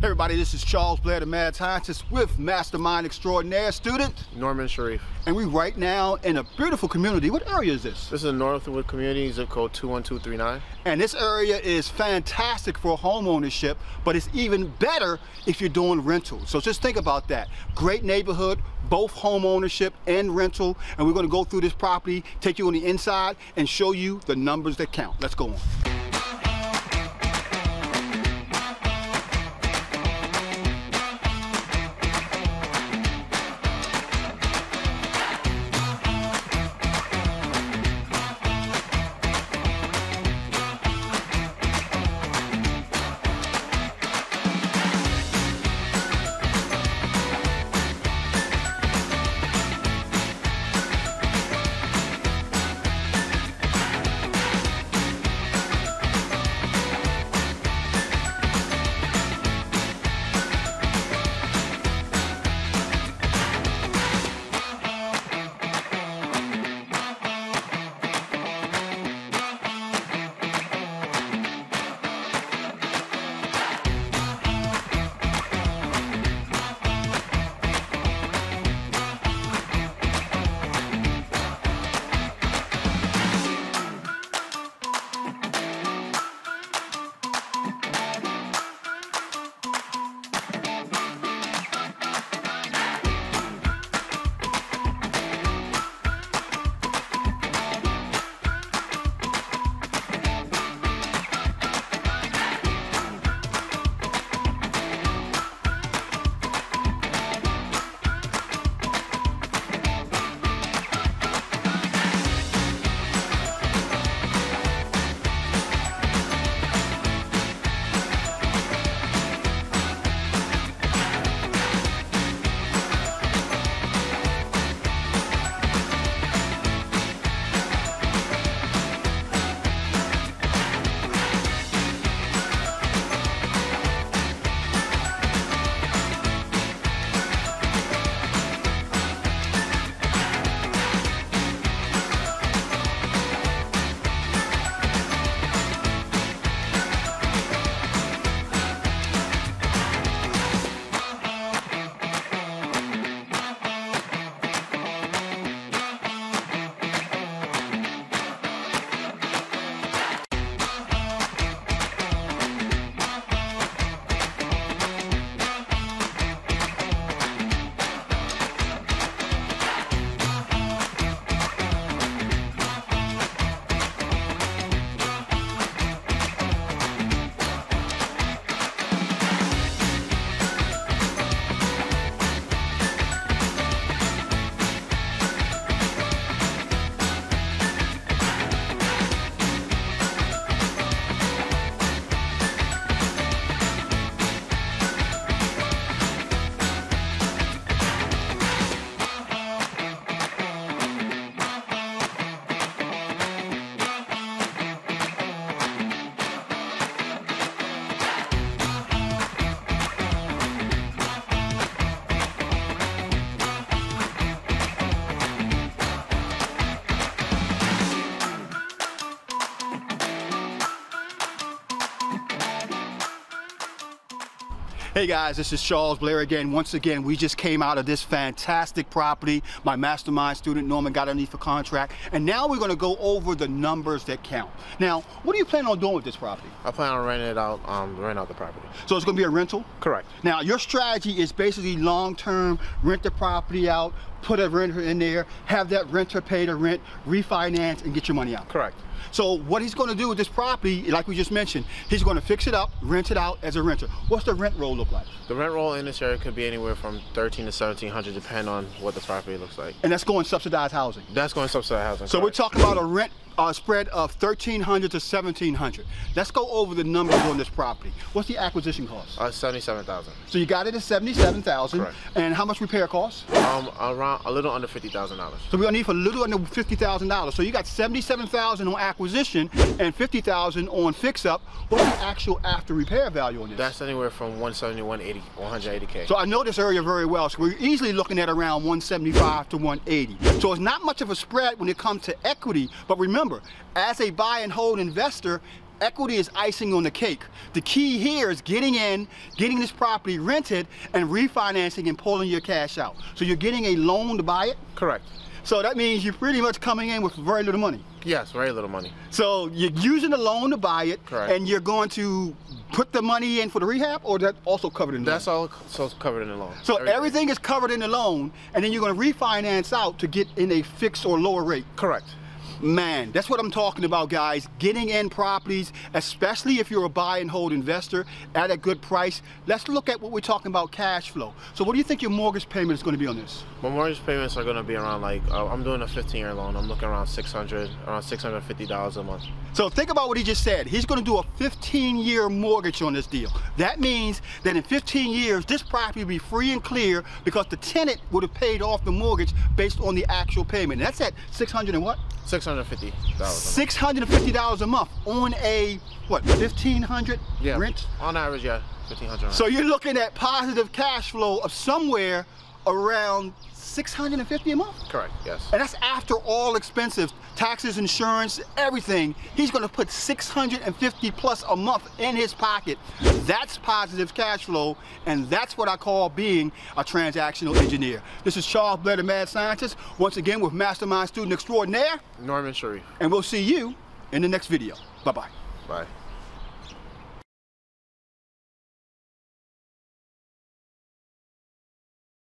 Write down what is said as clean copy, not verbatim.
Hey everybody, this is Charles Blair, the Mad Scientist with Mastermind Extraordinaire student Norman Sharif. And we right now in a beautiful community. What area is this? This is Northwood Community, zip code 21239. And this area is fantastic for home ownership, but it's even better if you're doing rentals. So just think about that. Great neighborhood, both home ownership and rental. And we're going to go through this property, take you on the inside, and show you the numbers that count. Let's go on. Hey guys, this is Charles Blair again. Once again, we just came out of this fantastic property. My Mastermind student Norman got underneath for contract, and now we're going to go over the numbers that count. Now, what are you planning on doing with this property? I plan on renting it out, rent out the property. So it's going to be a rental? Correct. Now, your strategy is basically long-term, rent the property out, put a renter in there, have that renter pay the rent, refinance, and get your money out. Correct. So what he's going to do with this property, like we just mentioned, he's going to fix it up, rent it out as a renter. What's the rent roll look like? The rent roll in this area could be anywhere from $1,300 to $1,700, depending on what the property looks like. And that's going subsidized housing? That's going subsidized housing. So correct. we're talking about a rent spread of $1,300 to $1,700. Let's go over the numbers on this property. What's the acquisition cost? $77,000. So you got it at $77,000. Correct. And how much repair costs? Around a little under $50,000. So we're gonna need for a little under $50,000. So you got $77,000 on acquisition and $50,000 on fix-up. What's the actual after repair value on this? That's anywhere from $170 to $180, $180K. So I know this area very well. So we're easily looking at around $175 to $180. So it's not much of a spread when it comes to equity. But remember, as a buy and hold investor, equity is icing on the cake. The key here is getting in, getting this property rented, and refinancing and pulling your cash out. So you're getting a loan to buy it? Correct. So that means you're pretty much coming in with very little money. Yes, very little money. So you're using the loan to buy it, correct, and you're going to put the money in for the rehab, or that's also covered in the That's loan? That's all covered in the loan. So everything is covered in the loan, and then you're going to refinance out to get in a fixed or lower rate? Correct. Man, that's what I'm talking about, guys. Getting in properties, especially if you're a buy and hold investor at a good price. Let's look at what we're talking about, cash flow. So what do you think your mortgage payment is going to be on this? My mortgage payments are going to be around, like, I'm doing a 15-year loan. I'm looking around $650 a month. So think about what he just said. He's going to do a 15-year mortgage on this deal. That means that in 15 years, this property will be free and clear because the tenant would have paid off the mortgage based on the actual payment. And that's at $600 and what? $650. $650 a month on a, what, $1,500 rent? On average, yeah, $1,500. So you're looking at positive cash flow of somewhere around $650 a month? Correct, yes. And that's after all expenses, taxes, insurance, everything. He's going to put $650 plus a month in his pocket. That's positive cash flow, and that's what I call being a transactional engineer. This is Charles Blair, the Mad Scientist, once again with Mastermind Student Extraordinaire, Norman Sharif. and we'll see you in the next video. Bye-bye. Bye.